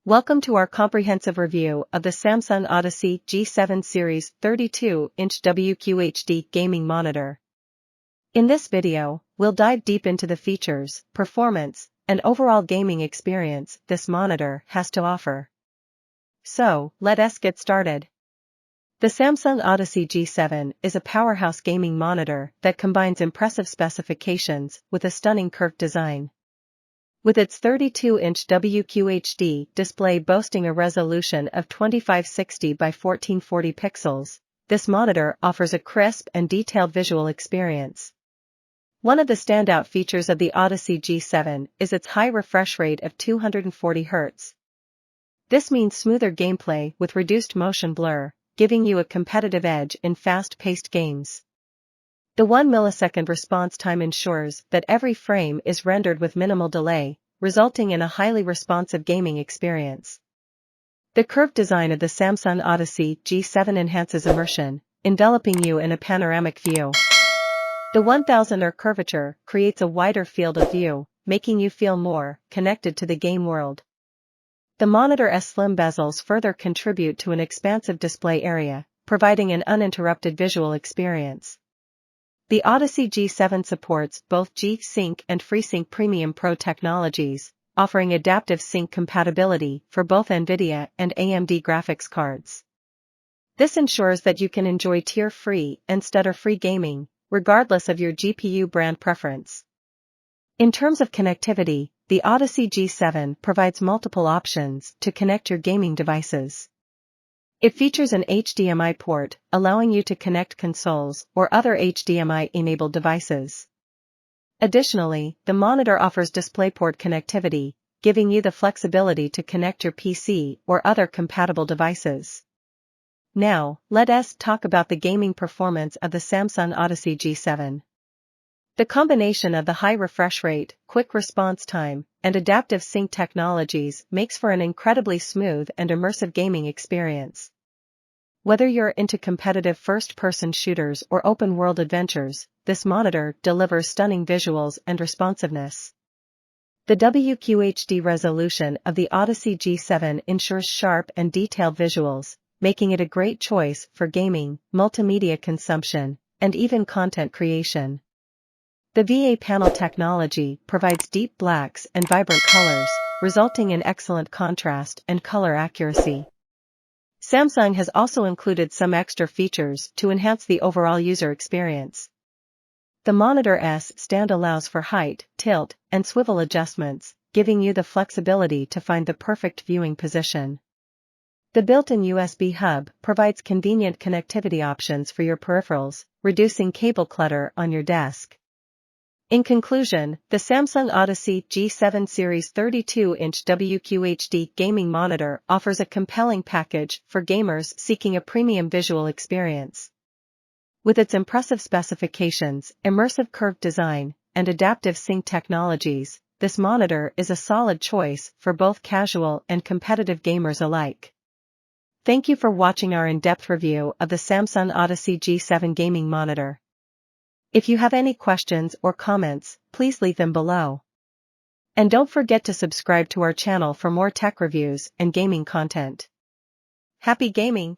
Welcome to our comprehensive review of the Samsung Odyssey G7 Series 32-inch WQHD gaming monitor. In this video, we'll dive deep into the features, performance, and overall gaming experience this monitor has to offer. So, let us get started. The Samsung Odyssey G7 is a powerhouse gaming monitor that combines impressive specifications with a stunning curved design. With its 32-inch WQHD display boasting a resolution of 2560 by 1440 pixels, this monitor offers a crisp and detailed visual experience. One of the standout features of the Odyssey G7 is its high refresh rate of 240 Hz. This means smoother gameplay with reduced motion blur, giving you a competitive edge in fast-paced games. The 1 millisecond response time ensures that every frame is rendered with minimal delay, resulting in a highly responsive gaming experience. The curved design of the Samsung Odyssey G7 enhances immersion, enveloping you in a panoramic view. The 1000 curvature creates a wider field of view, making you feel more connected to the game world. The monitor's slim bezels further contribute to an expansive display area, providing an uninterrupted visual experience. The Odyssey G7 supports both G-Sync and FreeSync Premium Pro technologies, offering adaptive sync compatibility for both NVIDIA and AMD graphics cards. This ensures that you can enjoy tear-free and stutter-free gaming, regardless of your GPU brand preference. In terms of connectivity, the Odyssey G7 provides multiple options to connect your gaming devices. It features an HDMI port, allowing you to connect consoles or other HDMI-enabled devices. Additionally, the monitor offers DisplayPort connectivity, giving you the flexibility to connect your PC or other compatible devices. Now, let us talk about the gaming performance of the Samsung Odyssey G7. The combination of the high refresh rate, quick response time, and adaptive sync technologies makes for an incredibly smooth and immersive gaming experience. Whether you're into competitive first-person shooters or open-world adventures, this monitor delivers stunning visuals and responsiveness. The WQHD resolution of the Odyssey G7 ensures sharp and detailed visuals, making it a great choice for gaming, multimedia consumption, and even content creation. The VA panel technology provides deep blacks and vibrant colors, resulting in excellent contrast and color accuracy. Samsung has also included some extra features to enhance the overall user experience. The monitor's stand allows for height, tilt, and swivel adjustments, giving you the flexibility to find the perfect viewing position. The built-in USB hub provides convenient connectivity options for your peripherals, reducing cable clutter on your desk. In conclusion, the Samsung Odyssey G7 Series 32-inch WQHD gaming monitor offers a compelling package for gamers seeking a premium visual experience. With its impressive specifications, immersive curved design, and adaptive sync technologies, this monitor is a solid choice for both casual and competitive gamers alike. Thank you for watching our in-depth review of the Samsung Odyssey G7 gaming monitor. If you have any questions or comments, please leave them below. And don't forget to subscribe to our channel for more tech reviews and gaming content. Happy gaming!